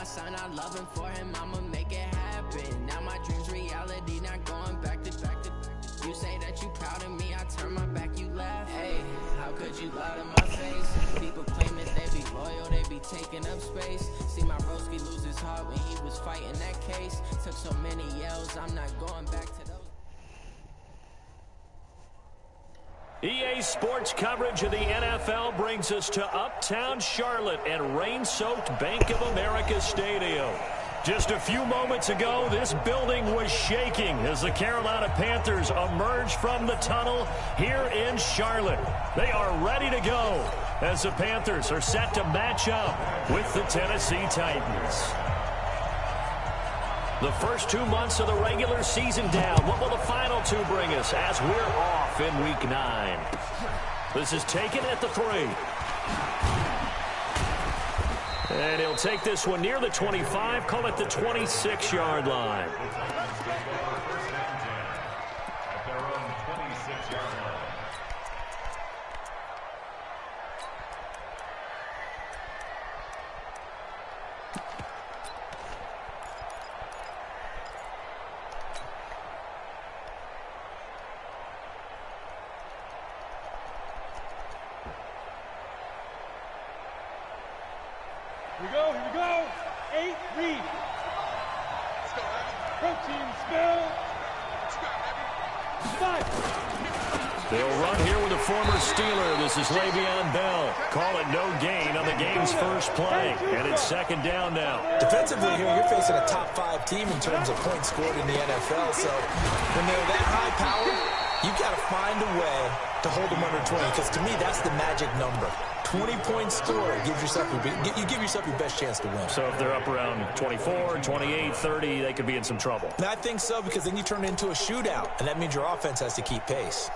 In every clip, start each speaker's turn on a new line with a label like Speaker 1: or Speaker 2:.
Speaker 1: son, I love him, for him, I'ma make it happen. Now my dream's reality, not going back to. You say that you proud of me, I turn my back, you laugh. Hey, how could you lie to my face? People claim that they be loyal, they be taking up space. See my broski lose his heart when he was fighting that case. Took so many yells, I'm not going back to those.
Speaker 2: EA Sports coverage of the NFL brings us to Uptown Charlotte and rain-soaked Bank of America Stadium. Just a few moments ago, this building was shaking as the Carolina Panthers emerged from the tunnel here in Charlotte. They are ready to go as the Panthers are set to match up with the Tennessee Titans. The first 2 months of the regular season down. What will the final two bring us as we're off in Week 9? This is taken at the 3. And he'll take this one near the 25, call it the 26-yard line.
Speaker 3: Here we go. 8 read. Protein spill. 5.
Speaker 2: They'll run here with a former Steeler. This is Le'Veon Bell. Call it no gain on the game's first play. And it's second down now.
Speaker 4: Defensively here, you're facing a top 5 team in terms of points scored in the NFL. So when they're that high powered, you've got to find a way to hold them under 20. Because to me, that's the magic number. 20 points scored, you give yourself your best chance to win.
Speaker 2: So if they're up around 24, 28, 30, they could be in some trouble.
Speaker 4: And I think so, because then you turn it into a shootout, and that means your offense has to keep pace.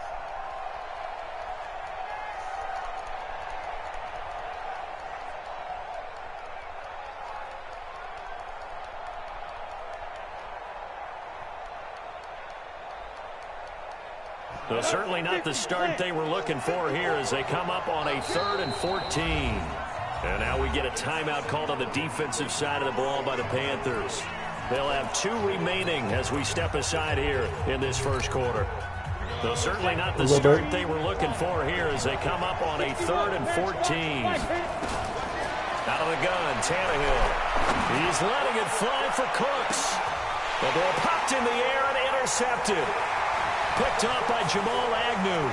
Speaker 2: Well, certainly not the start they were looking for here as they come up on a 3rd and 14. And now we get a timeout called on the defensive side of the ball by the Panthers. They'll have 2 remaining as we step aside here in this first quarter. Though certainly not the start they were looking for here as they come up on a 3rd and 14. Out of the gun, Tannehill. He's letting it fly for Cooks. The ball popped in the air and intercepted. Picked up by Jamal Agnew.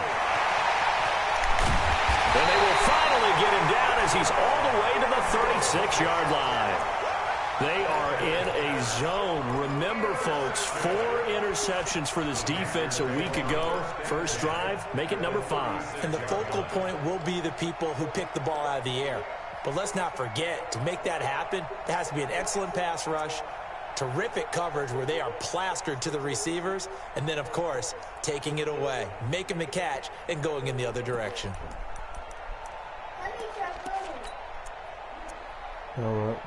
Speaker 2: And they will finally get him down as he's all the way to the 36-yard line. They are in a zone. Remember, folks, 4 interceptions for this defense a week ago. First drive, make it number 5.
Speaker 4: And the focal point will be the people who pick the ball out of the air. But let's not forget, to make that happen, there has to be an excellent pass rush, terrific coverage where they are plastered to the receivers, and then, of course, taking it away, making the catch, and going in the other direction.
Speaker 5: All right.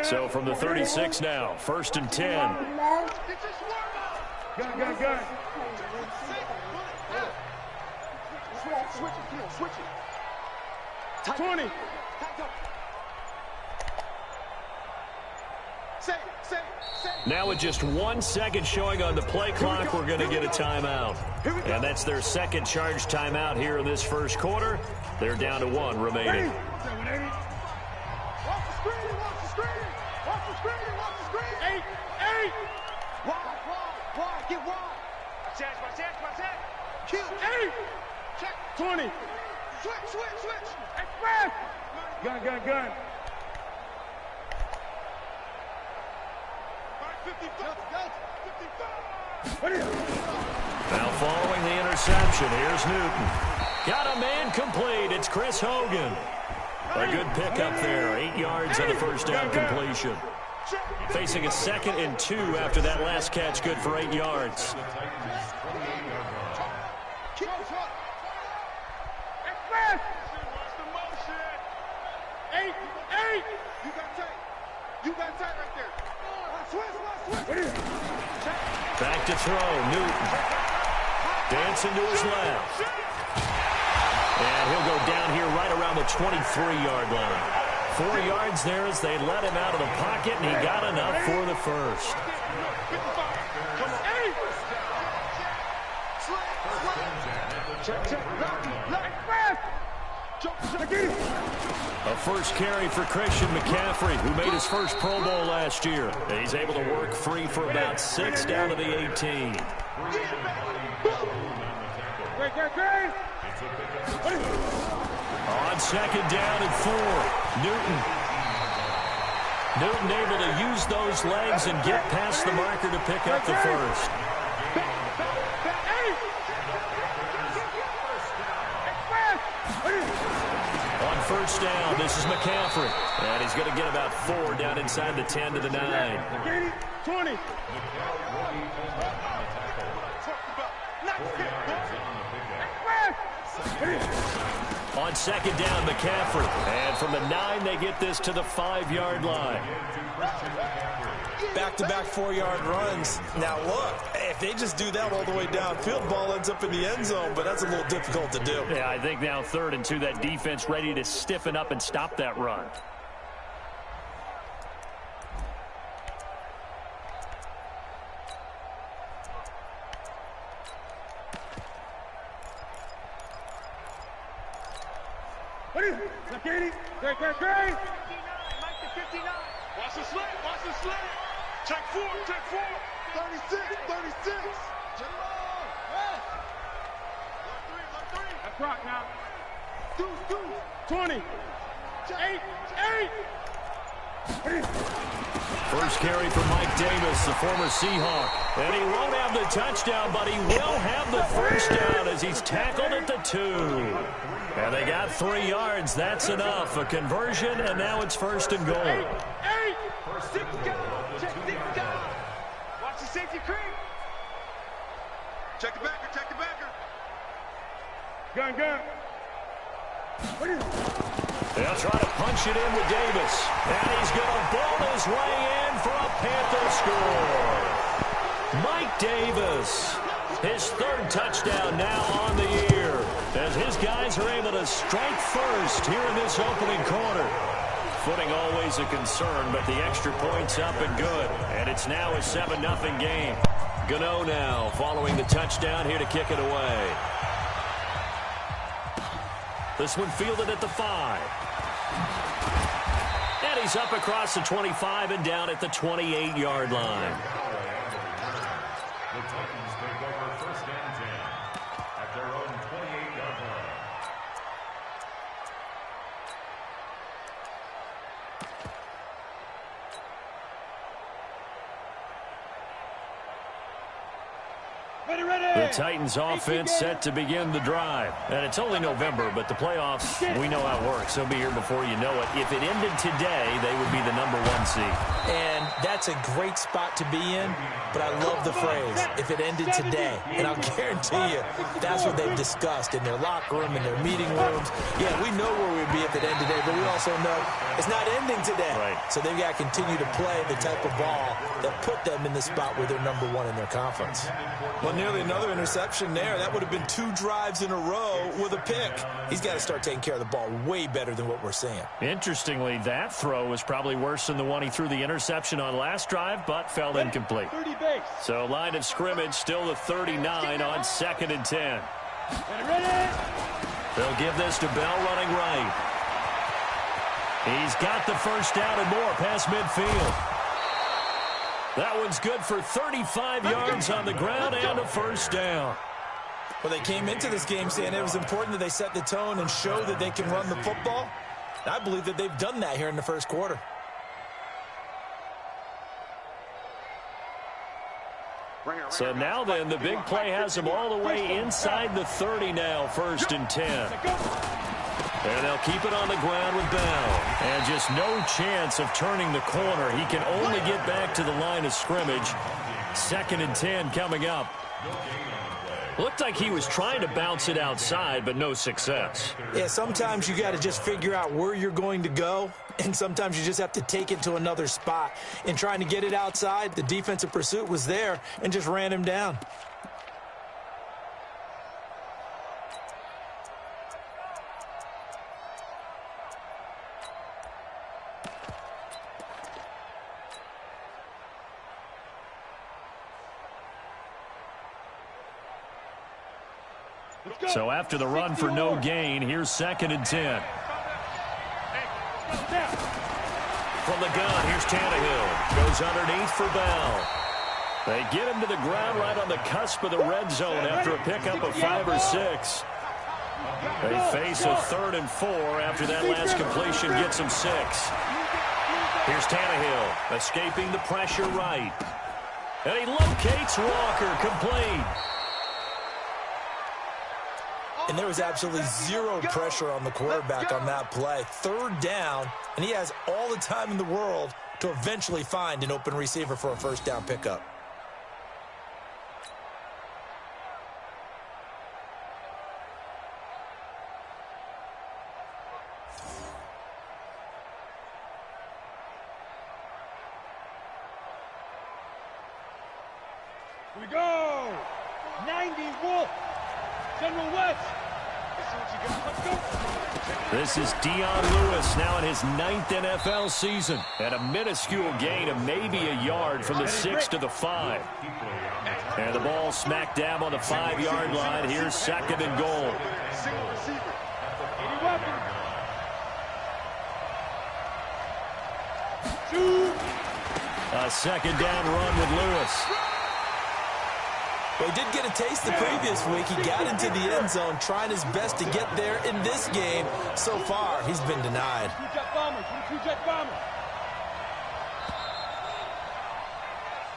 Speaker 2: So from the 36 now, 1st and 10.
Speaker 3: Gun. Switch it. 20.
Speaker 2: Now with just 1 second showing on the play clock, we're going to get a timeout. And that's their second charge timeout here in this first quarter. They're down to 1 remaining.
Speaker 3: Wide. Get wide. Check. Kill. 8. Check. 20. Switch. Express. Gun. 55.
Speaker 2: Now following the interception, here's Newton. Got a man complete. It's Chris Hogan. A good pickup there. 8 yards on the first down completion. Facing a 2nd and 2 after that last catch, good for 8 yards.
Speaker 3: Express. 8. You got tight right there. Switch.
Speaker 2: Back to throw, Newton. Dancing to his left. And he'll go down here right around the 23-yard line. 4 yards there as they let him out of the pocket, and he got enough for the first. A first carry for Christian McCaffrey, who made his first Pro Bowl last year. He's able to work free for about 6 down to the 18. On second down and 4, Newton able to use those legs and get past the marker to pick up the first. On first down, this is McCaffrey. And he's going to get about 4 down inside the 10 to the 9.
Speaker 3: 20.
Speaker 2: On second down, McCaffrey. And from the 9, they get this to the 5-yard line.
Speaker 4: Back-to-back 4-yard runs. Now, look, if they just do that all the way downfield, ball ends up in the end zone, but that's a little difficult to do.
Speaker 2: Yeah, I think now 3rd and 2, that defense ready to stiffen up and stop that run.
Speaker 3: Great. Watch the slant. Check 4. 36. Check it on. That's right now. 20. 8.
Speaker 2: First carry for Mike Davis, the former Seahawk. And he won't have the touchdown, but he will have the first down as he's tackled at the 2. And they got 3 yards. That's enough. A conversion, and now it's 1st and goal.
Speaker 3: 8. 6 down. Check 6 down. Watch the safety creep. Check the backer. Gun.
Speaker 2: They'll try to punch it in with Davis. And he's going to bowl his way in for a Panther score. Mike Davis, his 3rd touchdown now on the year, as his guys are able to strike first here in this opening quarter. Footing always a concern, but the extra point's up and good. And it's now a 7-0 game. Gano now following the touchdown here to kick it away. This one fielded at the 5. And he's up across the 25 and down at the 28-yard line.
Speaker 5: The Titans take over 1st and 10 at their own 28-yard line.
Speaker 2: The Titans offense set to begin the drive. And it's only November, but the playoffs, we know how it works. They'll be here before you know it. If it ended today, they would be the #1 seed.
Speaker 4: And that's a great spot to be in, but I love the phrase, if it ended today. And I'll guarantee you, that's what they've discussed in their locker room, in their meeting rooms. Yeah, we know where we'd be if it ended today, but we also know it's not ending today.
Speaker 2: Right.
Speaker 4: So they've got to continue to play the type of ball that put them in the spot where they're #1 in their conference.
Speaker 6: Well, nearly another interception there. That would have been 2 drives in a row with a pick. He's got to start taking care of the ball way better than what we're seeing.
Speaker 2: Interestingly, that throw was probably worse than the one he threw the interception on last drive, but fell incomplete.
Speaker 3: 30 base.
Speaker 2: So line of scrimmage still the 39 on 2nd and 10. They'll give this to Bell running right. He's got the first down and more past midfield. That one's good for 35 yards on the ground and a first down.
Speaker 6: Well, they came into this game saying it was important that they set the tone and show that they can run the football. And I believe that they've done that here in the first quarter.
Speaker 2: So now then, the big play has them all the way inside the 30 now, 1st and 10. And they'll keep it on the ground with Bell. And just no chance of turning the corner. He can only get back to the line of scrimmage. 2nd and 10 coming up. Looked like he was trying to bounce it outside, but no success.
Speaker 4: Yeah, sometimes you got to just figure out where you're going to go, and sometimes you just have to take it to another spot. In trying to get it outside, the defensive pursuit was there and just ran him down.
Speaker 2: So after the run for no gain, here's 2nd and 10. From the gun, here's Tannehill. Goes underneath for Bell. They get him to the ground right on the cusp of the red zone after a pickup of 5 or 6. They face a 3rd and 4 after that last completion gets them 6. Here's Tannehill escaping the pressure right. And he locates Walker, complete.
Speaker 6: And there was absolutely zero pressure on the quarterback on that play. 3rd down, and he has all the time in the world to eventually find an open receiver for a 1st down pickup.
Speaker 3: We go! 90 Wolf! General West! Let's go!
Speaker 2: This is Dion Lewis now in his 9th NFL season. And a minuscule gain of maybe a yard from the 6 to the 5. And the ball smack dab on the 5-yard line. Here's 2nd and goal.
Speaker 3: Single receiver. 80 weapons.
Speaker 2: A 2nd down run with Lewis.
Speaker 6: Well, he did get a taste the previous week. He got into the end zone, trying his best to get there in this game. So far, he's been denied.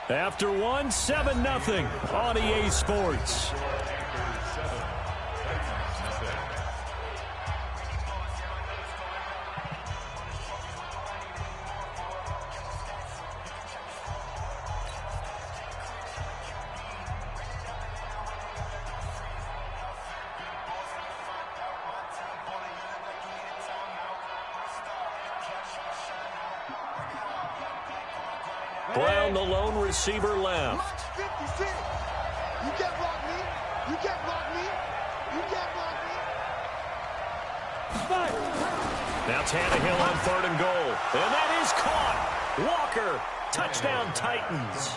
Speaker 2: After one, 7-0 on EA Sports. Brown, the lone receiver, left.
Speaker 3: 56. You can't block me. You can't block me. You can't block me. Five.
Speaker 2: Now Tannehill on 3rd and goal. And that is caught. Walker, touchdown Titans.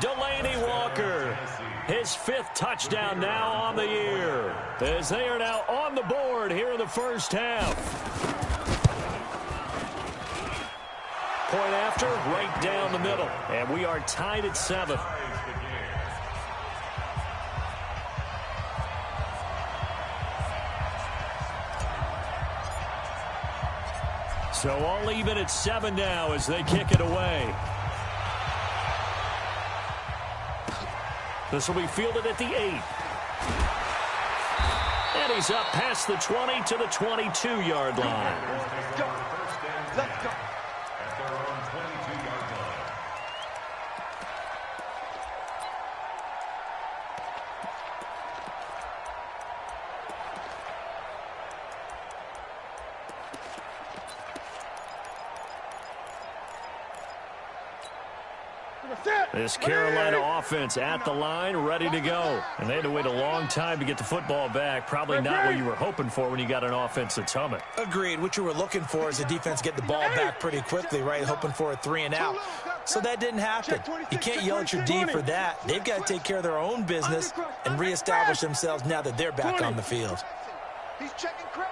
Speaker 2: Delaney Walker, his 5th touchdown now on the year, as they are now on the board here in the 1st half. Point after, right down the middle. And we are tied at 7. So all even at 7 now as they kick it away. This will be fielded at the 8. And he's up past the 20 to the 22-yard line.
Speaker 3: Let's go.
Speaker 2: This Carolina offense at the line, ready to go. And they had to wait a long time to get the football back. Probably not what you were hoping for when you got an offense that's humming.
Speaker 6: Agreed. What you were looking for is the defense get the ball back pretty quickly, right? Hoping for a 3 and out. So that didn't happen. You can't yell at your D for that. They've got to take care of their own business and reestablish themselves now that they're back on the field.
Speaker 3: He's checking Craig.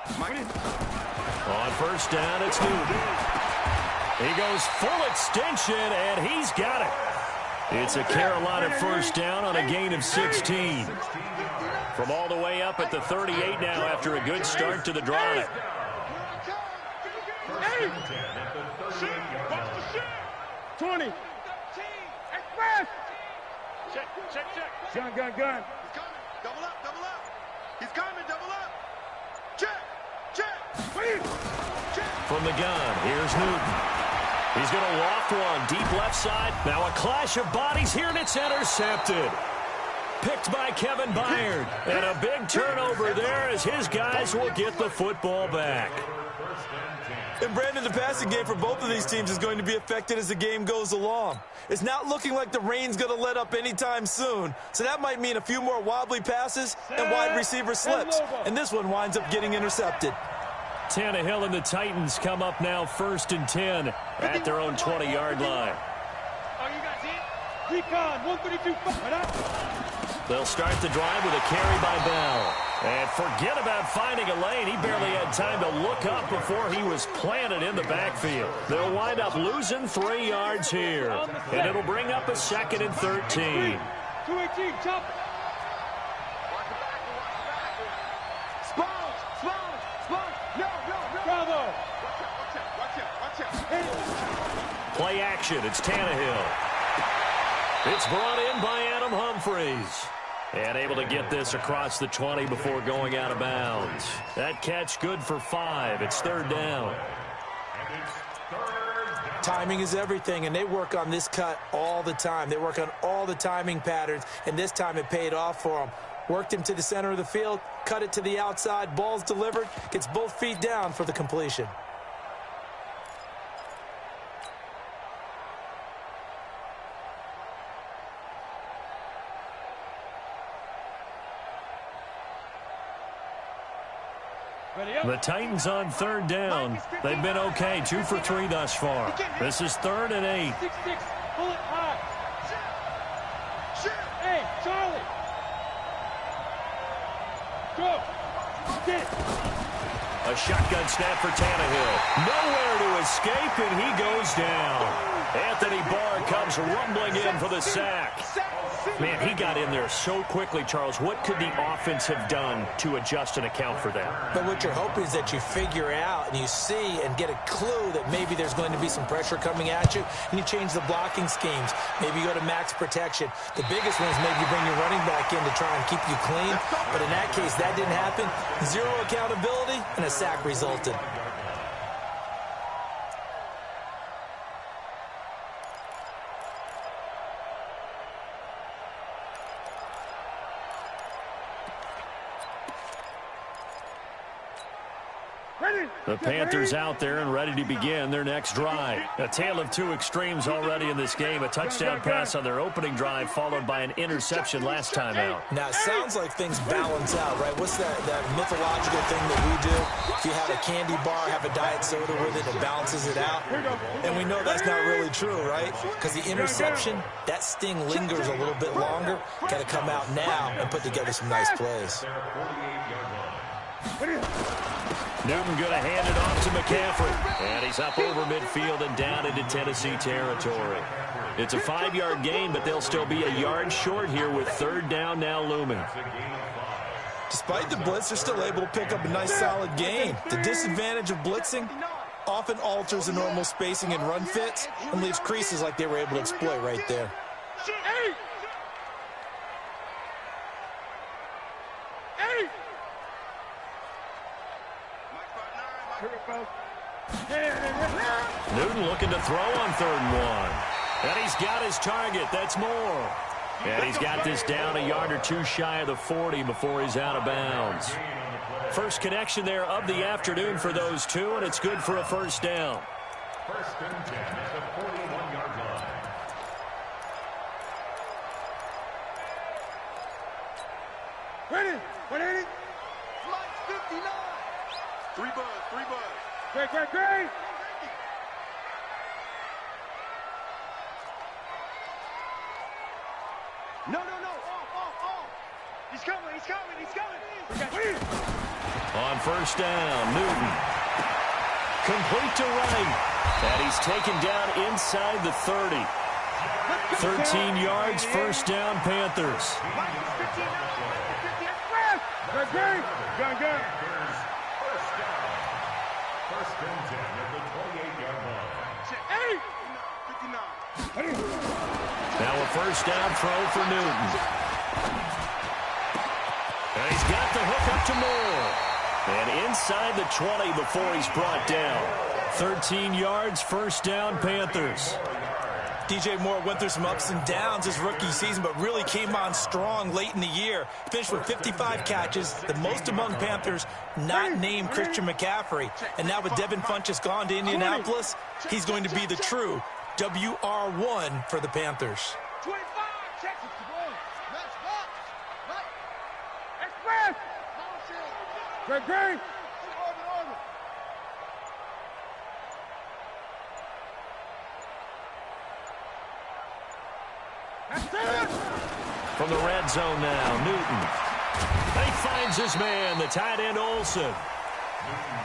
Speaker 2: On 1st down, it's Newton. He goes full extension, and he's got it. It's a Carolina 1st down on a gain of 16. From all the way up at the 38 now after a good start to the drive.
Speaker 3: 20. Express. Check. Gun. He's coming. Double up. He's coming. Double up. Check.
Speaker 2: From the gun, here's Newton. He's going to loft one deep left side. Now a clash of bodies here, and it's intercepted. Picked by Kevin Byard. And a big turnover there as his guys will get the football back.
Speaker 6: And Brandon, the passing game for both of these teams is going to be affected as the game goes along. It's not looking like the rain's going to let up anytime soon. So that might mean a few more wobbly passes and wide receiver slips. And this one winds up getting intercepted.
Speaker 2: Tannehill and the Titans come up now 1st and 10 at their own 20-yard line.
Speaker 3: Oh, you got it? Recon, 132.
Speaker 2: They'll start the drive with a carry by Bell. And forget about finding a lane. He barely had time to look up before he was planted in the backfield. They'll wind up losing 3 yards here. And it'll bring up a 2nd and 13.
Speaker 3: 218, chop. Bravo.
Speaker 2: Play action. It's Tannehill. It's brought in by Adam Humphries. And able to get this across the 20 before going out of bounds. That catch good for 5. It's 3rd down.
Speaker 4: Timing is everything, and they work on this cut all the time. They work on all the timing patterns, and this time it paid off for them. Worked him to the center of the field, cut it to the outside, ball's delivered, gets both feet down for the completion.
Speaker 2: The Titans on 3rd down. They've been okay, 2 for 3 thus far. This is 3rd and 8.
Speaker 3: 6-6, pull it high. Hey, Charlie. Go. Get it.
Speaker 2: A shotgun snap for Tannehill. Nowhere to escape, and he goes down. Anthony Barr comes rumbling in for the sack. Man, he got in there so quickly, Charles. What could the offense have done to adjust and account for that?
Speaker 4: But what you're hoping is that you figure out and you see and get a clue that maybe there's going to be some pressure coming at you, and you change the blocking schemes. Maybe you go to max protection. The biggest one is maybe you bring your running back in to try and keep you clean. But in that case, that didn't happen. 0 accountability, and a sack resulted.
Speaker 2: The Panthers out there and ready to begin their next drive. A tale of 2 extremes already in this game. A touchdown pass on their opening drive followed by an interception last time out.
Speaker 4: Now, it sounds like things balance out, right? What's that mythological thing that we do? If you have a candy bar, have a diet soda with it, it balances it out. And we know that's not really true, right? Because the interception, that sting lingers a little bit longer. Got to come out now and put together some nice plays.
Speaker 2: Newton going to hand it off to McCaffrey. And he's up over midfield and down into Tennessee territory. It's a 5-yard gain, but they'll still be a yard short here with 3rd down now looming.
Speaker 4: Despite the blitz, they're still able to pick up a nice solid gain. The disadvantage of blitzing often alters the normal spacing and run fits and leaves creases like they were able to exploit right there.
Speaker 2: Newton looking to throw on 3rd and 1. And he's got his target. That's more. And he's got this down a yard or 2 shy of the 40 before he's out of bounds. First connection there of the afternoon for those 2, and it's good for a 1st down.
Speaker 5: 1st and 10 at the 41-yard line.
Speaker 3: Ready? 180. Flight 59. 3 buds. Great. No. Off. He's coming.
Speaker 2: On 1st down, Newton. Complete to right. And he's taken down inside the 30. 13 yards, 1st down, Panthers.
Speaker 3: Gun.
Speaker 5: 1st and 10 at the 28-yard line.
Speaker 2: Now a 1st down throw for Newton. And he's got the hook up to Moore. And inside the 20 before he's brought down. 13 yards, 1st down, Panthers.
Speaker 4: DJ Moore went through some ups and downs his rookie season, but really came on strong late in the year. Finished with 55 catches, the most among Panthers not named Christian McCaffrey. And now with Devin Funchess gone to Indianapolis, he's going to be the true WR1 for the Panthers.
Speaker 3: 25, check it. Express. Great.
Speaker 2: From the red zone now, Newton. He finds his man, the tight end Olsen.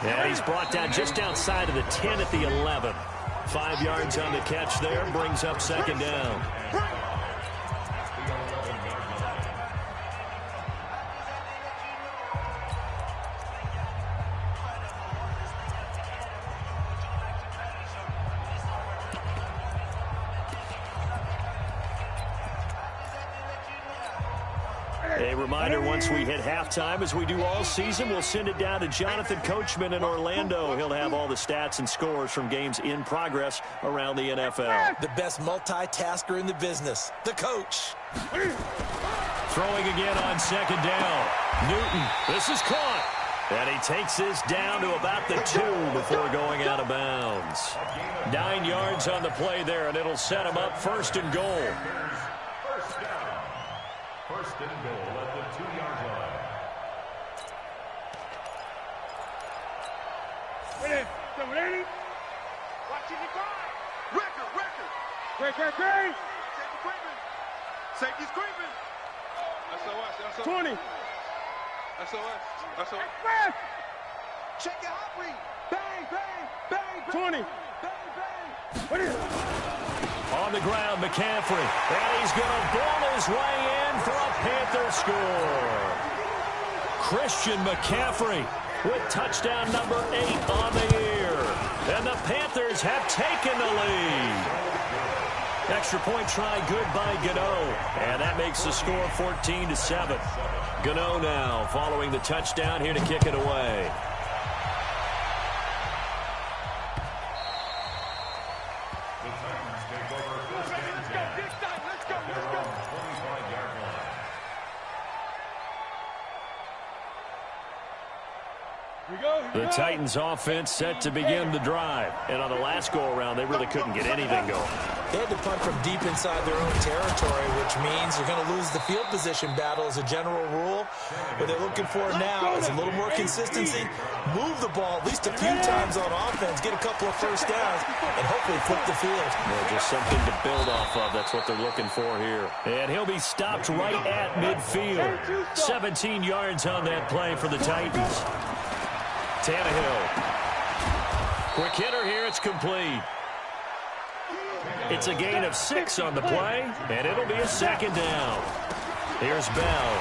Speaker 2: And he's brought down just outside of the 10 at the 11. 5 yards on the catch there, brings up second down. A reminder, once we hit halftime, as we do all season, we'll send it down to Jonathan Coachman in Orlando. He'll have all the stats and scores from games in progress around the NFL.
Speaker 4: The best multitasker in the business, the coach.
Speaker 2: Throwing again on second down. Newton, this is caught. And he takes this down to about the 2 before going out of bounds. 9 yards on the play there, and it'll set him up first and goal.
Speaker 5: First and goal at the 2-yard line.
Speaker 3: Ready? Watching the guard. Record. Great. Safety creeping. Safety's creeping. SOS. 20. SOS. Check your hot read. Bang. 20. Bang. What is it?
Speaker 2: On the ground, McCaffrey. And he's going to ball his way in for a Panther score. Christian McCaffrey with touchdown number 8 on the year. And the Panthers have taken the lead. Extra point try good by Gano. And that makes the score 14-7. Gano now following the touchdown here to kick it away. The Titans offense set to begin the drive. And on the last go-around, they really couldn't get anything going.
Speaker 4: They had to punt from deep inside their own territory, which means they're going to lose the field position battle as a general rule. What they're looking for now is a little more consistency, move the ball at least a few times on offense, get a couple of first downs, and hopefully flip the field.
Speaker 2: Yeah, just something to build off of. That's what they're looking for here. And he'll be stopped right at midfield. 17 yards on that play for the Titans. Tannehill. Quick hitter here. It's complete. It's a gain of 6 on the play, and it'll be a second down. Here's Bell.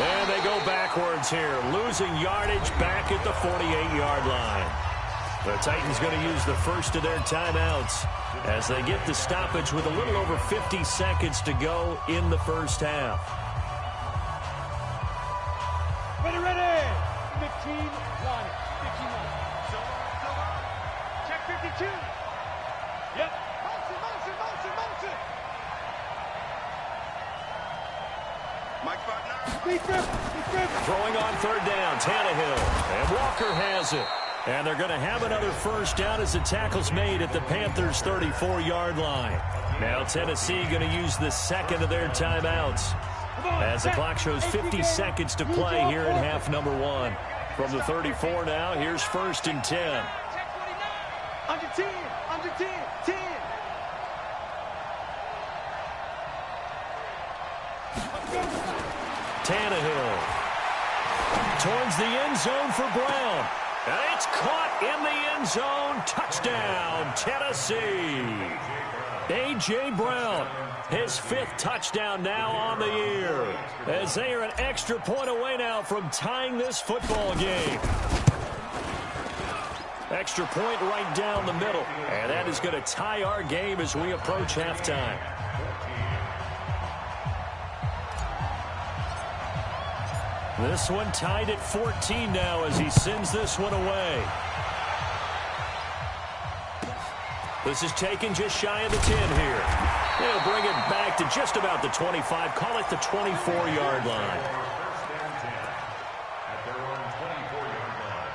Speaker 2: And they go backwards here, losing yardage back at the 48-yard line. The Titans going to use the first of their timeouts as they get the stoppage with a little over 50 seconds to go in the first half.
Speaker 3: Ready. 15-1. Check 52. Yep. Motion. Mike 5-9.
Speaker 2: Throwing on third down, Tannehill. And Walker has it. And they're going to have another first down as the tackle's made at the Panthers' 34-yard line. Now Tennessee going to use the second of their timeouts as the clock shows 50 seconds to play here in half number 1. From the 34 now, here's first and 10.
Speaker 3: Under 10. 10.
Speaker 2: Tannehill towards the end zone for Brown. And it's caught in the end zone. Touchdown, Tennessee. A.J. Brown, his 5th touchdown now on the year, as they are an extra point away now from tying this football game. Extra point right down the middle, and that is going to tie our game as we approach halftime. This one tied at 14 now as he sends this one away. This is taken just shy of the 10 here. They'll bring it back to just about the 25, call it the 24-yard line.
Speaker 5: At their own 24-yard line.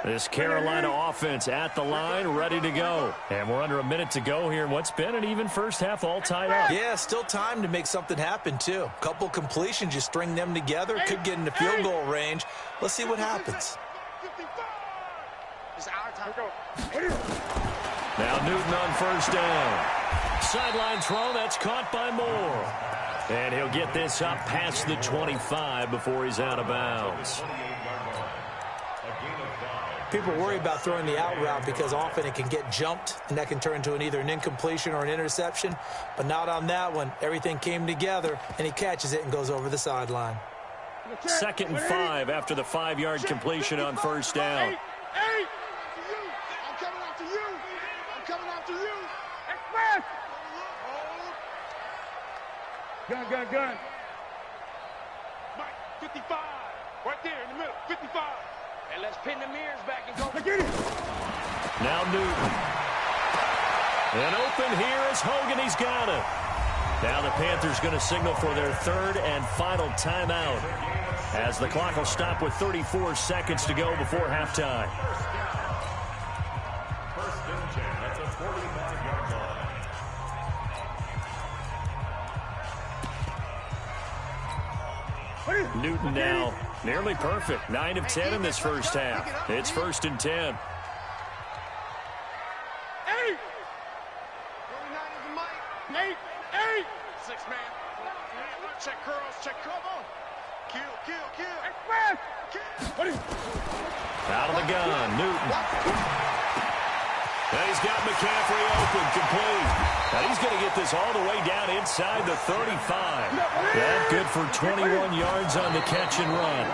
Speaker 2: This Carolina offense at the line, ready to go. And we're under a minute to go here. What's been an even first half, all tied up.
Speaker 4: Yeah, still time to make something happen, too. Couple completions, you string them together, could get into field goal range. Let's see what happens.
Speaker 2: Now Newton on first down. Sideline throw, that's caught by Moore. And he'll get this up past the 25 before he's out of bounds.
Speaker 4: People worry about throwing the out route because often it can get jumped, and that can turn into either an incompletion or an interception. But not on that one. Everything came together, and he catches it and goes over the sideline.
Speaker 2: 2nd and 5 after the 5-yard completion on first down.
Speaker 3: I'm coming after you. I'm coming after you. Express. Gun. Mike, 55. Right there in the middle. 55. And let's pin the mirrors back and go. Get it.
Speaker 2: Now Newton. And open here is Hogan. He's got it. Now the Panthers going to signal for their 3rd and final timeout as the clock will stop with 34 seconds to go before halftime.
Speaker 5: First and 10 at the 45-yard line.
Speaker 2: Newton now nearly perfect. 9 of 10 in this first half. It's 1st and 10.
Speaker 3: 8. 8. 6 man. Check curls. Check curl. Kill. Express.
Speaker 2: Out of the gun, Newton. Now he's got McCaffrey open, complete. Now he's going to get this all the way down inside the 35. That good for 21 yards on the catch and run.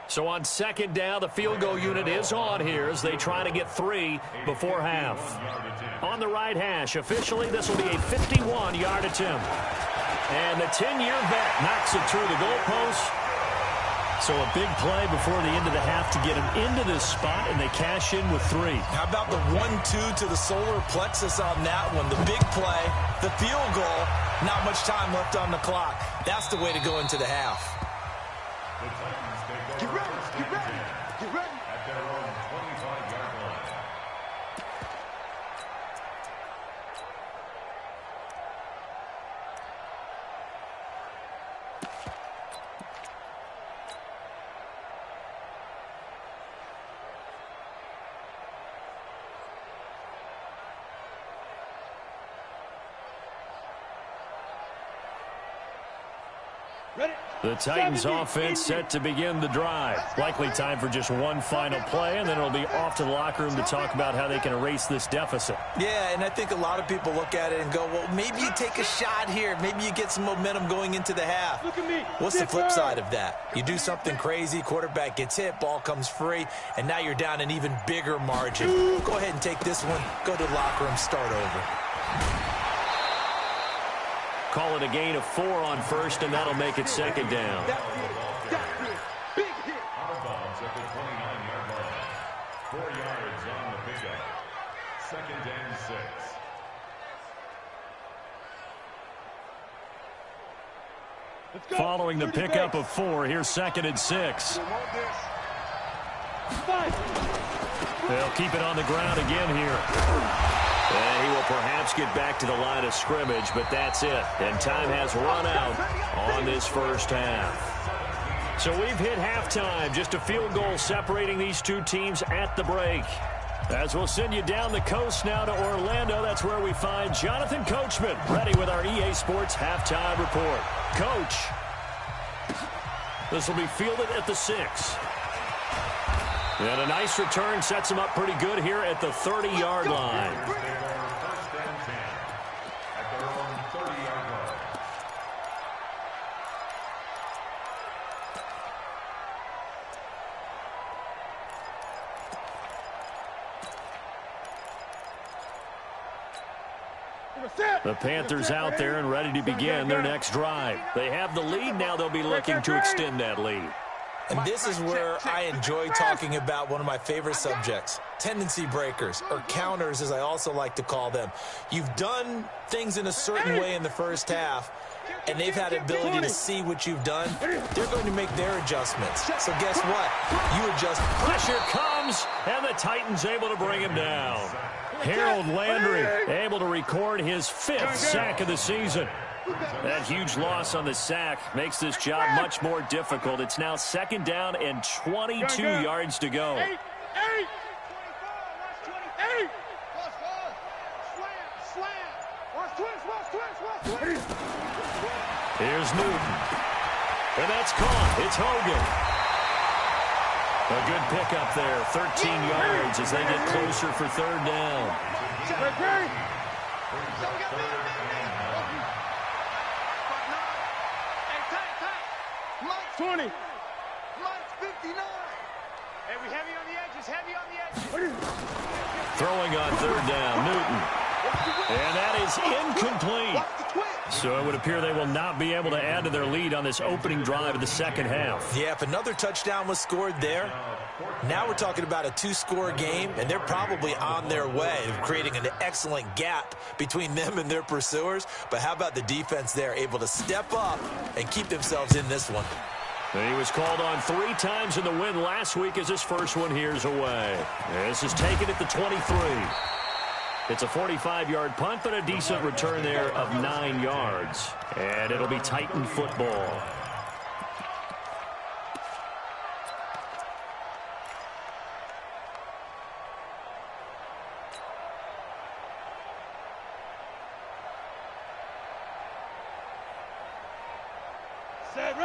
Speaker 2: So on 2nd down, the field goal unit is on here as they try to get 3 before half. On the right hash, officially this will be a 51-yard attempt. And the 10-year vet knocks it through the goalpost. So a big play before the end of the half to get him into this spot, and they cash in with 3.
Speaker 4: How about the 1-2 to the solar plexus on that one? The big play, the field goal, not much time left on the clock. That's the way to go into the half.
Speaker 3: Get ready.
Speaker 5: At their own 25-yard line.
Speaker 2: The Titans offense set to begin the drive. Likely time for just one final play, and then it'll be off to the locker room to talk about how they can erase this deficit.
Speaker 4: Yeah, and I think a lot of people look at it and go, well, maybe you take a shot here. Maybe you get some momentum going into the half. What's the flip side of that? You do something crazy, quarterback gets hit, ball comes free, and now you're down an even bigger margin. Go ahead and take this one, go to the locker room, start over.
Speaker 2: Call it a gain of 4 on first, and that'll make it 2nd down.
Speaker 5: Out of bounds at the 29-yard line. 4 yards on the pickup. 2nd and 6.
Speaker 2: Following the pickup of 4, here's 2nd and 6. They'll keep it on the ground again here. And he will perhaps get back to the line of scrimmage, but that's it. And time has run out on this first half. So we've hit halftime. Just a field goal separating these two teams at the break. As we'll send you down the coast now to Orlando, that's where we find Jonathan Coachman, ready with our EA Sports halftime report. Coach, this will be fielded at the 6. And a nice return sets him up pretty good here at the 30-yard line.
Speaker 5: First and 10 at their own 30-yard line.
Speaker 2: The Panthers out there and ready to begin their next drive. They have the lead. Now they'll be looking to extend that lead.
Speaker 4: And this is where I enjoy talking about one of my favorite subjects, tendency breakers, or counters as I also like to call them. You've done things in a certain way in the first half, and they've had the ability to see what you've done. They're going to make their adjustments. So guess what? You adjust.
Speaker 2: Pressure comes, and the Titans able to bring him down. Harold Landry able to record his 5th sack of the season. That huge loss on the sack makes this job much more difficult. It's now 2nd down and 22 yards to go. Here's Newton. And that's caught. It's Hogan. A good pickup there. 13 yards as they get closer for 3rd down.
Speaker 3: 20. Mike's 59. Hey, we heavy on the edges, heavy on the edges.
Speaker 2: Throwing on 3rd down, Newton. And that is incomplete. So it would appear they will not be able to add to their lead on this opening drive of the 2nd half.
Speaker 4: Yeah, if another touchdown was scored there, now we're talking about a 2-score game, and they're probably on their way of creating an excellent gap between them and their pursuers. But how about the defense there, able to step up and keep themselves in this one?
Speaker 2: He was called on 3 times in the win last week as his first one here's away. This is taken at the 23. It's a 45-yard punt, but a decent return there of 9 yards. And it'll be Titan football.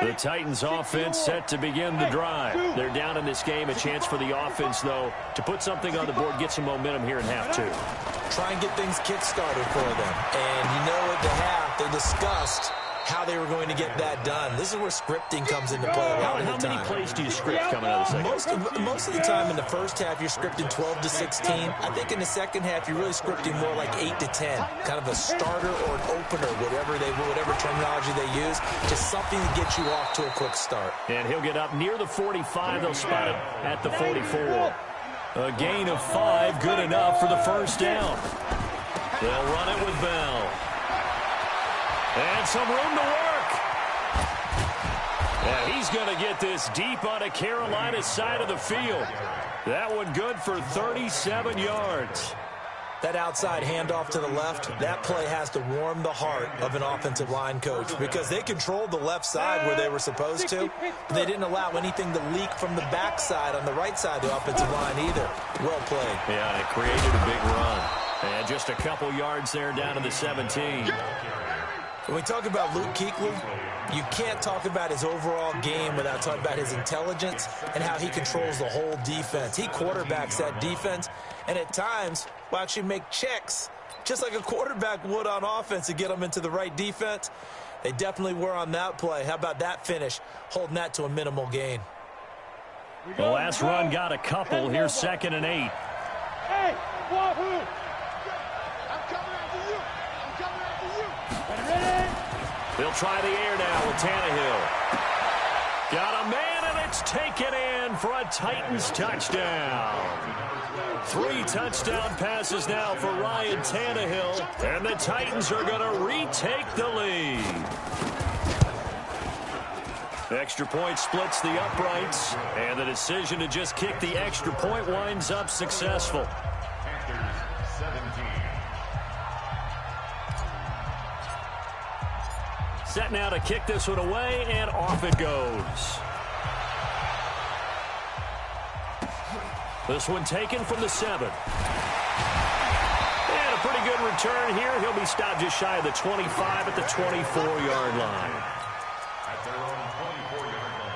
Speaker 2: The Titans offense set to begin the drive. They're down in this game. A chance for the offense, though, to put something on the board, get some momentum here in half 2.
Speaker 4: Try and get things kick-started for them. And you know at the half, they discussed how they were going to get that done. This is where scripting comes into play a lot of the time.
Speaker 2: How many plays do you script coming out of the second?
Speaker 4: Most of the time in the first half, you're scripting 12 to 16. I think in the second half, you're really scripting more like 8 to 10. Kind of a starter or an opener, whatever terminology they use. Just something to get you off to a quick start.
Speaker 2: And he'll get up near the 45. They'll spot it at the 44. A gain of 5, good enough for the first down. They'll run it with Bell. And some room to work. Yeah, he's going to get this deep onto Carolina's side of the field. That one good for 37 yards.
Speaker 4: That outside handoff to the left, that play has to warm the heart of an offensive line coach because they controlled the left side where they were supposed to, but they didn't allow anything to leak from the backside on the right side of the offensive line either. Well played.
Speaker 2: Yeah, and it created a big run. And just a couple yards there down to the 17.
Speaker 4: When we talk about Luke Kuechly, you can't talk about his overall game without talking about his intelligence and how he controls the whole defense. He quarterbacks that defense, and at times will actually make checks, just like a quarterback would on offense to get them into the right defense. They definitely were on that play. How about that finish, holding that to a minimal gain?
Speaker 2: The last run got a couple. Here's 2nd and 8.
Speaker 3: Hey, Wahoo! I'm coming after you. I'm coming after you. Ready?
Speaker 2: They'll try the air now with Tannehill. Got a man, and it's taken in for a Titans touchdown. 3 touchdown passes now for Ryan Tannehill, and the Titans are going to retake the lead. Extra point splits the uprights, and the decision to just kick the extra point winds up successful. Set now to kick this one away, and off it goes. This one taken from the 7. And a pretty good return here. He'll be stopped just shy of the 25 at the 24-yard line.
Speaker 5: At their own 24-yard line.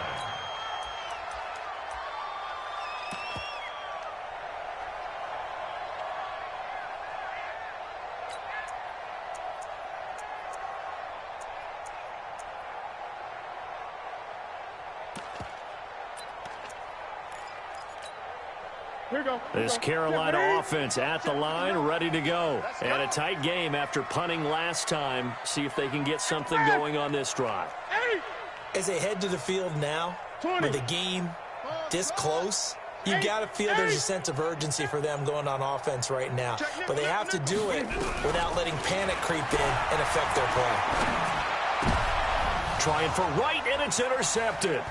Speaker 2: This Carolina offense at the line, ready to go. And a tight game after punting last time. See if they can get something going on this drive.
Speaker 4: As they head to the field now, with the game this close, you got to feel there's a sense of urgency for them going on offense right now. But they have to do it without letting panic creep in and affect their play.
Speaker 2: Trying for right, and it's intercepted.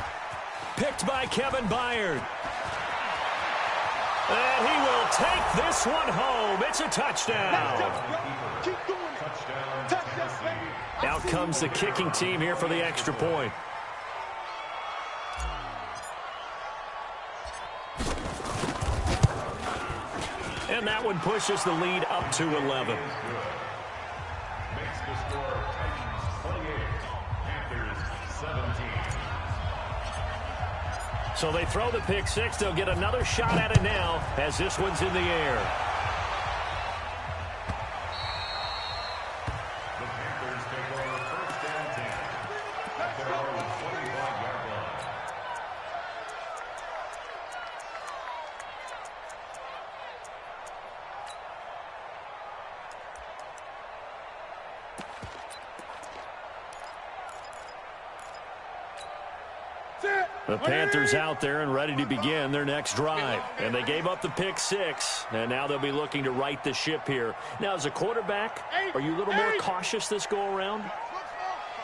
Speaker 2: Picked by Kevin Byard. And he will take this one home. It's a touchdown. Out comes the kicking team here for the extra point. And that one pushes the lead up to 11.
Speaker 5: Makes the score Titans 28, Panthers 17.
Speaker 2: So they throw the pick six. They'll get another shot at it now as this one's in the air.
Speaker 5: The Panthers take over first and 10 at their own 25-yard line.
Speaker 2: The Panthers out there and ready to begin their next drive. And they gave up the pick six, and now they'll be looking to right the ship here. Now, as a quarterback, are you a little more cautious this go-around?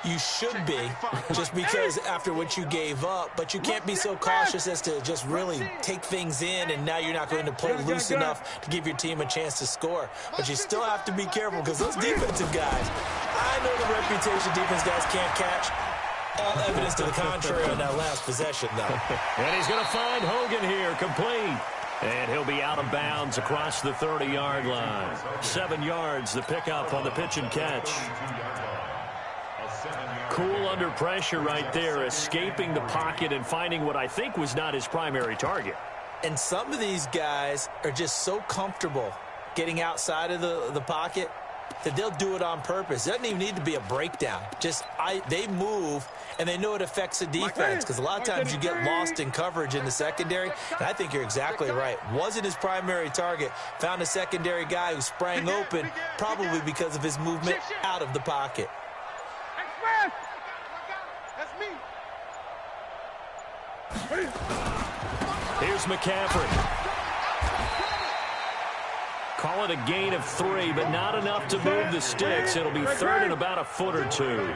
Speaker 4: You should be, just because after what you gave up, but you can't be so cautious as to just really take things in, and now you're not going to play loose enough to give your team a chance to score. But you still have to be careful because those defensive guys, I know the reputation defense guys can't catch. All evidence to the contrary on that last possession, though.
Speaker 2: And he's going to find Hogan here, complete. And he'll be out of bounds across the 30-yard line. 7 yards, the pickup on the pitch and catch. Cool under pressure right there, escaping the pocket and finding what I think was not his primary target.
Speaker 4: And some of these guys are just so comfortable getting outside of the pocket that they'll do it on purpose. It doesn't even need to be a breakdown. They move, and they know it affects the defense because a lot of times you get lost in coverage in the secondary, and I think you're exactly right. Wasn't his primary target. Found a secondary guy who sprang open, probably because of his movement out of the pocket.
Speaker 3: That's me.
Speaker 2: Here's McCaffrey. Call it a gain of 3, but not enough to move the sticks. It'll be third and about a foot or two.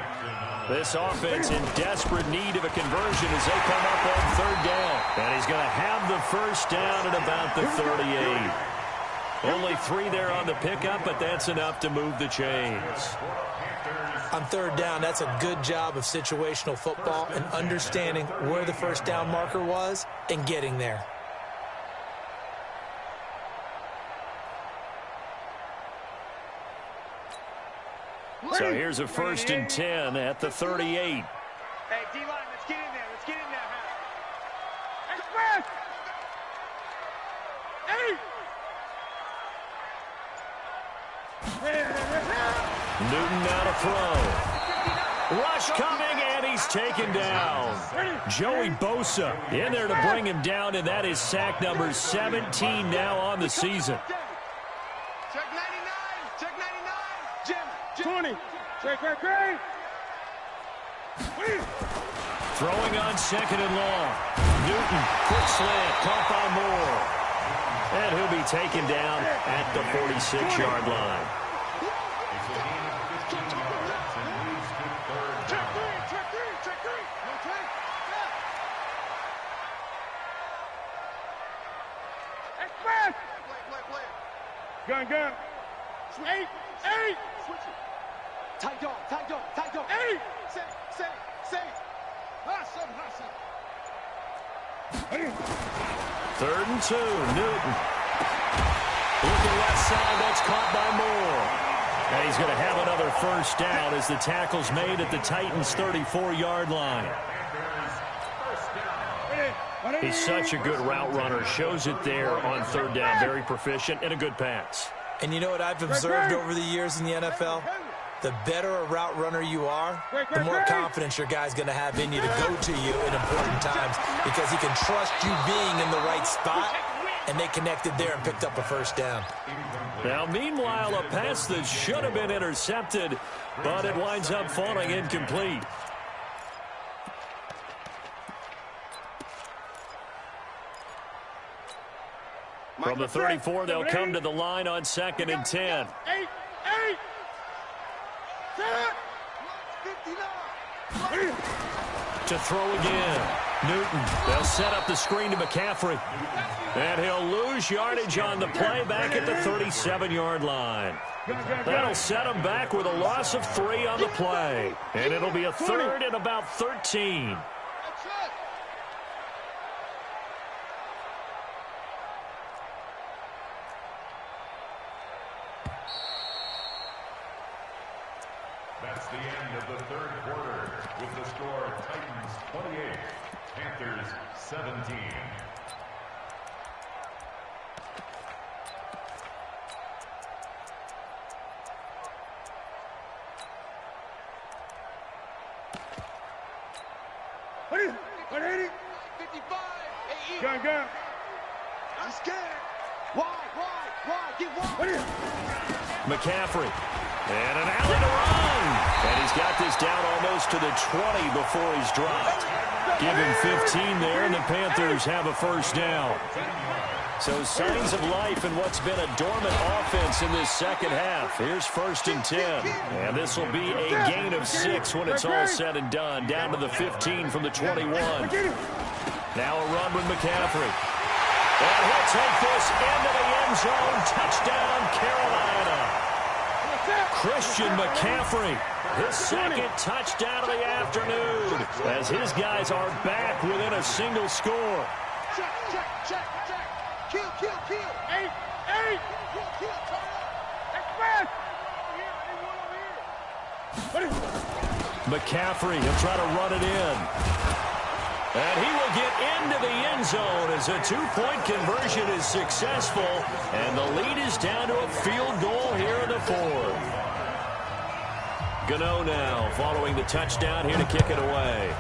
Speaker 2: This offense in desperate need of a conversion as they come up on third down. And he's going to have the first down at about the 38. Only 3 there on the pickup, but that's enough to move the chains.
Speaker 4: On third down, that's a good job of situational football and understanding where the first down marker was and getting there.
Speaker 2: So here's a 1st and 10 at the 38.
Speaker 3: Hey, D-line, let's get in there. Let's get in there, man. Express! Hey!
Speaker 2: Newton now to throw. Rush coming, and he's taken down. Joey Bosa in there to bring him down, and that is sack number 17 now on the season.
Speaker 3: Check 99. Check 99. Jim. 20. Check.
Speaker 2: Throwing on 2nd and long. Newton, quick slant, caught by Moore. And he'll be taken down at the 46-yard line.
Speaker 3: Check 3. Okay. Express. Play. Gun. 8. Switch it. Tight dog. 8. Say. Awesome.
Speaker 2: 3rd and 2, Newton. Looking left side, that's caught by Moore. And he's going to have another first down as the tackle's made at the Titans' 34-yard line. He's such a good route runner. Shows it there on third down. Very proficient and a good pass.
Speaker 4: And you know what I've observed over the years in the NFL? The better a route runner you are, the more confidence your guy's going to have in you to go to you in important times because he can trust you being in the right spot, and they connected there and picked up a first down.
Speaker 2: Now, meanwhile, a pass that should have been intercepted, but it winds up falling incomplete. From the 34, they'll come to the line on 2nd and 10.
Speaker 3: 8, 59.
Speaker 2: To throw again. Newton. They'll set up the screen to McCaffrey. And he'll lose yardage on the play back at the 37-yard line. That'll set him back with a loss of 3 on the play. And it'll be a 3rd and about 13.
Speaker 5: That's the end of the 3rd quarter with the score Titans 28, Panthers 17.
Speaker 3: What is it? 55. Gun. I'm scared. Why? Get wide.
Speaker 2: McCaffrey. And an alley to run. And he's got this down almost to the 20 before he's dropped. Give him 15 there, and the Panthers have a 1st down. So signs of life in what's been a dormant offense in this 2nd half. Here's 1st and 10. And this will be a gain of 6 when it's all said and done. Down to the 15 from the 21. Now a run with McCaffrey. And he'll take this into the end zone. Touchdown, Carolina. Christian McCaffrey, his 2nd touchdown of the afternoon, as his guys are back within a single score.
Speaker 3: Check. Kill. 8. Kill. Express.
Speaker 2: McCaffrey, he'll try to run it in. And he will get into the end zone as a 2-point conversion is successful. And the lead is down to a field goal here in the 4th. Gano now following the touchdown here to kick it away.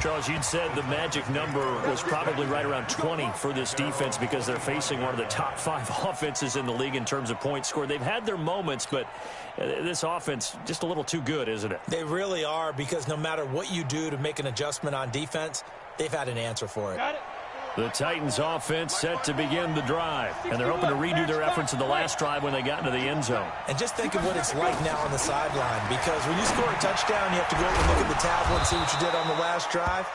Speaker 2: Charles, you'd said the magic number was probably right around 20 for this defense because they're facing one of the top 5 offenses in the league in terms of points scored. They've had their moments, but this offense just a little too good, isn't it?
Speaker 4: They really are, because no matter what you do to make an adjustment on defense, they've had an answer for it.
Speaker 2: The Titans offense set to begin the drive, and they're hoping to redo their efforts in the last drive when they got into the end zone.
Speaker 4: And just think of what it's like now on the sideline, because when you score a touchdown, you have to go over and look at the tablet and see what you did on the last drive.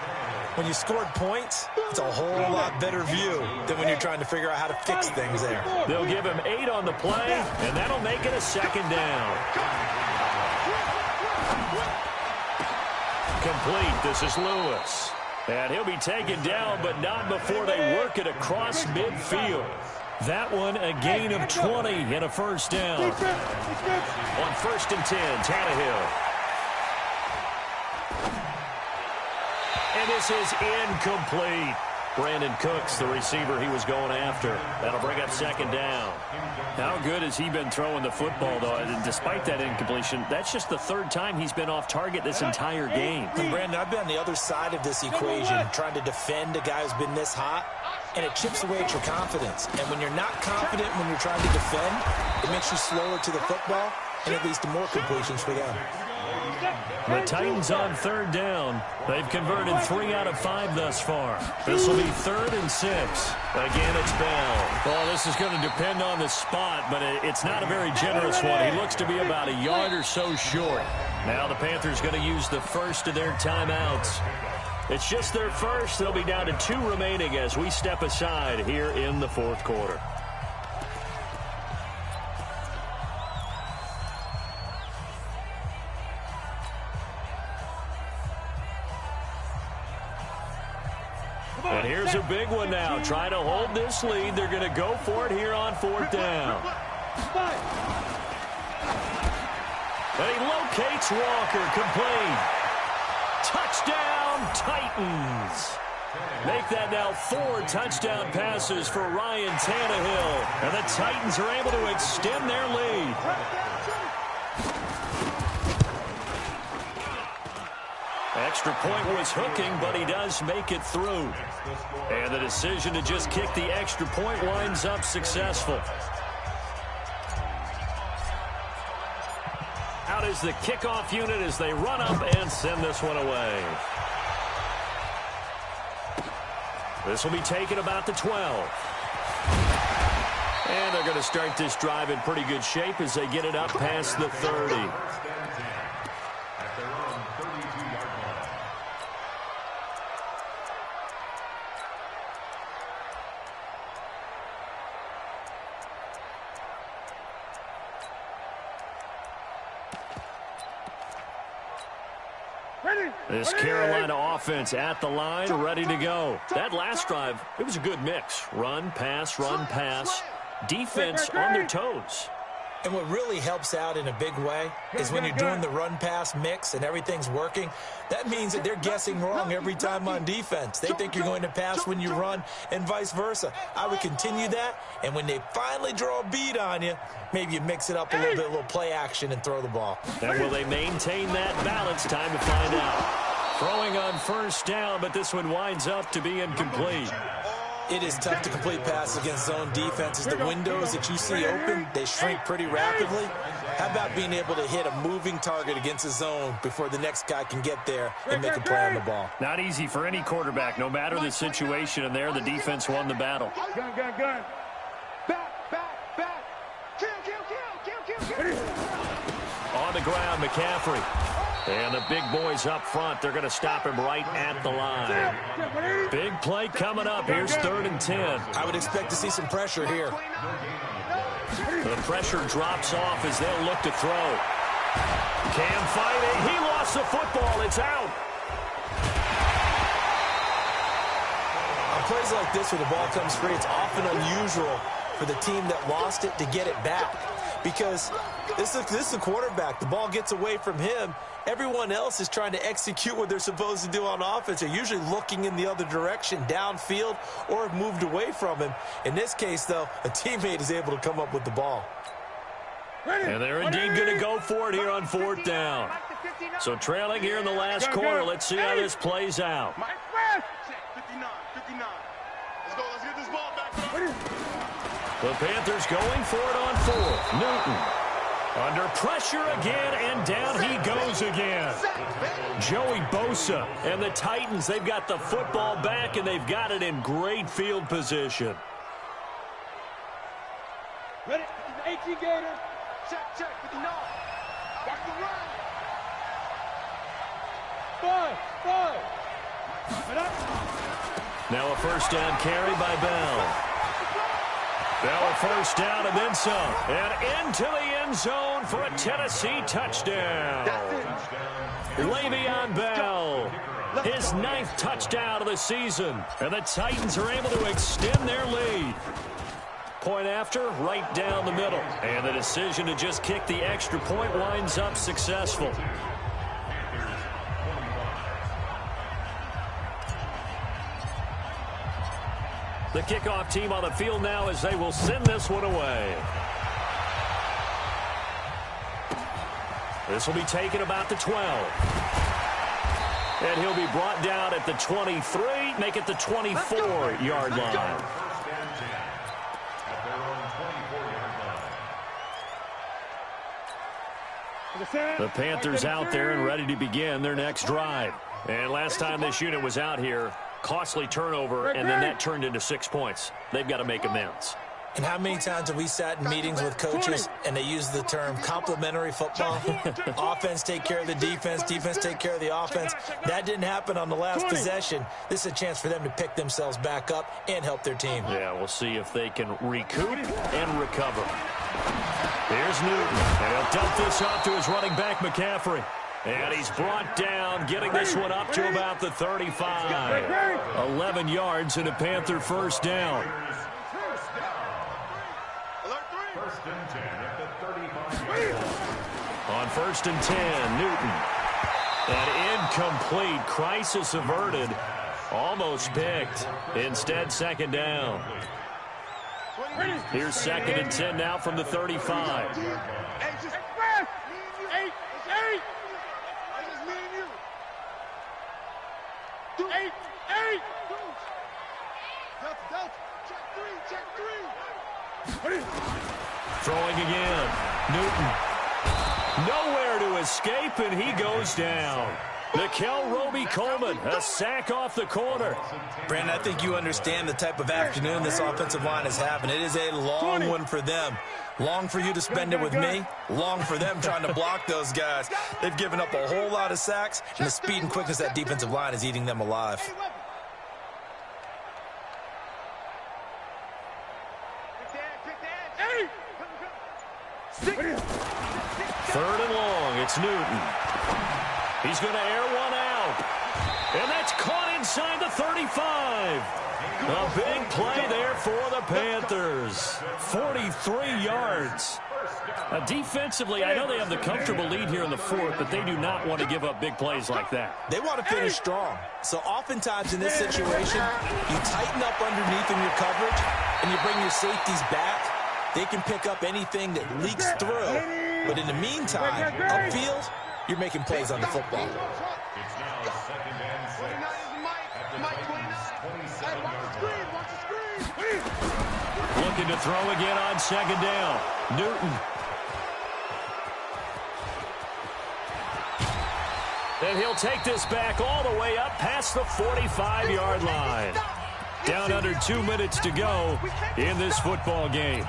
Speaker 4: When you scored points, it's a whole lot better view than when you're trying to figure out how to fix things there.
Speaker 2: They'll give him 8 on the play, and that'll make it a 2nd down. Complete. This is Lewis. And he'll be taken down, but not before they work it across midfield. That one, a gain of 20 and a 1st down. On 1st and 10, Tannehill. And this is incomplete. Brandon Cooks, the receiver he was going after. That'll bring up 2nd down. How good has he been throwing the football, though? And despite that incompletion, that's just the 3rd time he's been off target this entire game.
Speaker 4: And Brandon, I've been on the other side of this equation, trying to defend a guy who's been this hot, and it chips away at your confidence. And when you're not confident when you're trying to defend, it makes you slower to the football, and it leads to more completions for them.
Speaker 2: The Titans on 3rd down. They've converted 3 out of 5 thus far. This will be 3rd and 6. Again, it's Bell. Well, this is going to depend on the spot, but it's not a very generous one. He looks to be about a yard or so short. Now the Panthers going to use the first of their timeouts. It's just their first. They'll be down to 2 remaining as we step aside here in the 4th quarter. And here's a big one now. Trying to hold this lead. They're going to go for it here on 4th down. And he locates Walker. Complete. Touchdown, Titans. Make that now 4 touchdown passes for Ryan Tannehill. And the Titans are able to extend their lead. Extra point was hooking, but he does make it through. And the decision to just kick the extra point winds up successful. Out is the kickoff unit as they run up and send this one away. This will be taken about the 12. And they're going to start this drive in pretty good shape as they get it up past the 30. This Carolina offense at the line, ready to go. That last drive, it was a good mix. Run, pass, defense on their toes.
Speaker 4: And what really helps out in a big way is when you're doing the run-pass mix and everything's working, that means that they're guessing wrong every time on defense. They think you're going to pass when you run and vice versa. I would continue that, and when they finally draw a beat on you, maybe you mix it up a little bit, a little play action, and throw the ball.
Speaker 2: And will they maintain that balance? Time to find out. Throwing on first down, but this one winds up to be incomplete.
Speaker 4: It is tough to complete passes against zone defenses. The windows that you see open, they shrink pretty rapidly. How about being able to hit a moving target against a zone before the next guy can get there and make a play on the ball?
Speaker 2: Not easy for any quarterback, no matter the situation, and there the defense won the battle.
Speaker 3: Gun. Back. Kill.
Speaker 2: On the ground, McCaffrey. And the big boys up front, they're going to stop him right at the line. Big play coming up. Here's 3rd and 10.
Speaker 4: I would expect to see some pressure here.
Speaker 2: The pressure drops off as they'll look to throw. Cam fighting. He lost the football. It's out.
Speaker 4: On plays like this where the ball comes free, it's often unusual for the team that lost it to get it back. Because this is a quarterback. The ball gets away from him. Everyone else is trying to execute what they're supposed to do on offense. They're usually looking in the other direction, downfield, or have moved away from him. In this case, though, a teammate is able to come up with the ball.
Speaker 2: And they're indeed going to go for it here on 4th down. So trailing here in the last quarter. Let's see how this plays out.
Speaker 3: 59. Let's get this ball back.
Speaker 2: The Panthers going for it on 4th. Newton under pressure again, and down he goes again. Joey Bosa and the Titans, they've got the football back, and they've got it in great field position.
Speaker 3: Ready? 18 Gator. Check. 59. Watch the run. 5.
Speaker 2: Now a first down carry by Bell. Bell a first down and then some. And into the end zone for a Tennessee touchdown. Le'Veon Bell, his 9th touchdown of the season. And the Titans are able to extend their lead. Point after, right down the middle. And the decision to just kick the extra point winds up successful. The kickoff team on the field now as they will send this one away. This will be taken about the 12. And he'll be brought down at the 23, make it the 24-yard line. The Panthers out there and ready to begin their next drive. And last time this unit was out here, costly turnover, and then that turned into 6 points. They've got to make amends.
Speaker 4: And how many times have we sat in meetings with coaches and they use the term complementary football? Offense take care of the defense, defense take care of the offense. That didn't happen on the last possession. This is a chance for them to pick themselves back up and help their team.
Speaker 2: Yeah, we'll see if they can recoup and recover. Here's Newton, and he'll dump this off to his running back, McCaffrey. And he's brought down, getting this one up to about the 35. 11 yards and a Panther first down. On 1st and 10, Newton. An incomplete, crisis averted. Almost picked. Instead, 2nd down. Here's 2nd and 10 now from the 35. Throwing again. Newton. Nowhere to escape, and he goes down. Nickel Roby-Coleman, a sack off the corner.
Speaker 6: Brandon, I think you understand the type of afternoon this offensive line is having. It is a long one for them. Long for you to spend it with me. Long for them trying to block those guys. They've given up a whole lot of sacks, and the speed and quickness of that defensive line is eating them alive.
Speaker 2: Third and long, it's Newton. He's going to air one out. And that's caught inside the 35. A big play there for the Panthers. 43 yards. Defensively, I know they have the comfortable lead here in the fourth, but they do not want to give up big plays like that.
Speaker 6: They want to finish strong. So oftentimes in this situation, you tighten up underneath in your coverage, and you bring your safeties back. They can pick up anything that leaks through. But in the meantime, upfield, you're making plays on the football.
Speaker 5: It's now 2nd and 6. At the Titans' 27-yard line.
Speaker 2: Looking to throw again on 2nd down. Newton. And he'll take this back all the way up past the 45-yard line. Down under 2 minutes to go in this football game.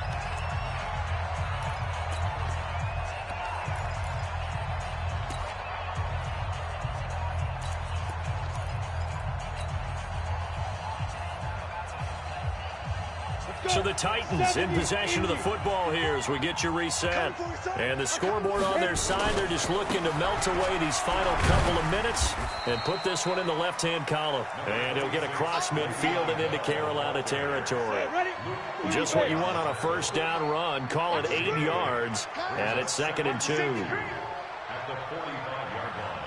Speaker 2: So the Titans in possession of the football here as we get you reset. And the scoreboard on their side, they're just looking to melt away these final couple of minutes and put this one in the left-hand column. And he'll get across midfield and into Carolina territory. Just what you want on a first down run. Call it 8 yards, and it's 2nd and 2.
Speaker 5: At the 45-yard line.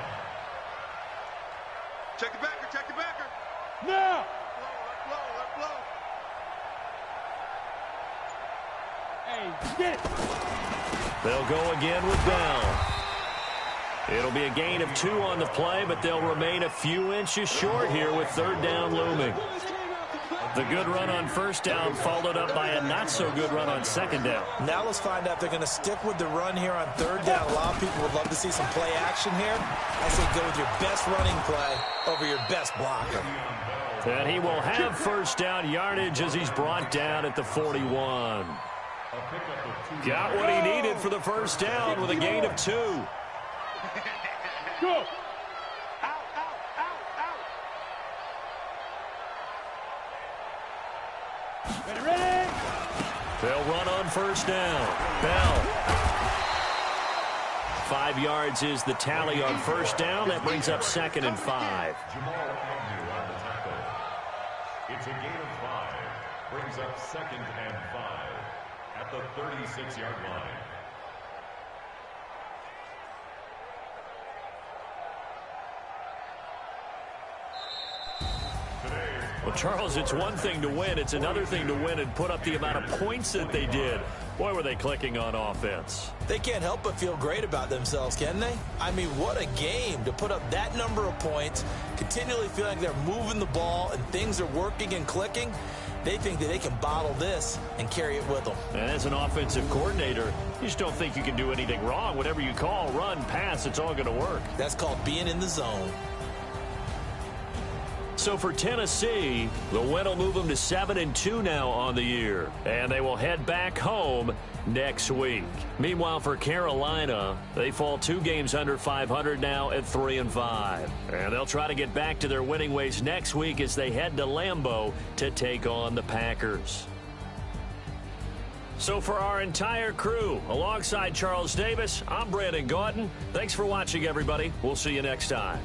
Speaker 3: Check the backer, check the backer. No! Let blow. Hey, get it.
Speaker 2: They'll go again with Bell. It'll be a gain of 2 on the play, but they'll remain a few inches short here with 3rd down looming. The good run on 1st down followed up by a not-so-good run on 2nd down.
Speaker 6: Now let's find out if they're going to stick with the run here on 3rd down. A lot of people would love to see some play action here. I say go with your best running play over your best blocker.
Speaker 2: And he will have 1st down yardage as he's brought down at the 41. Got what he needed for the 1st down with a gain of 2.
Speaker 3: Go. Ready?
Speaker 2: They'll run on 1st down. Bell. 5 yards is the tally on 1st down. That brings up 2nd and 5.
Speaker 5: Jamal Agnew on the tackle. It's a gain of 5. Brings up 2nd and 5 at the 36-yard line.
Speaker 2: Well, Charles, it's one thing to win. It's another thing to win and put up the amount of points that they did. Boy, were they clicking on offense.
Speaker 6: They can't help but feel great about themselves, can they? I mean, what a game to put up that number of points, continually feel like they're moving the ball and things are working and clicking. They think that they can bottle this and carry it with them.
Speaker 2: And as an offensive coordinator, you just don't think you can do anything wrong. Whatever you call, run, pass, it's all going to work.
Speaker 6: That's called being in the zone.
Speaker 2: So for Tennessee, the win will move them to 7-2 now on the year. And they will head back home next week. Meanwhile, for Carolina, they fall 2 games under 500 now at 3-5. And they'll try to get back to their winning ways next week as they head to Lambeau to take on the Packers. So for our entire crew, alongside Charles Davis, I'm Brandon Gautin. Thanks for watching, everybody. We'll see you next time.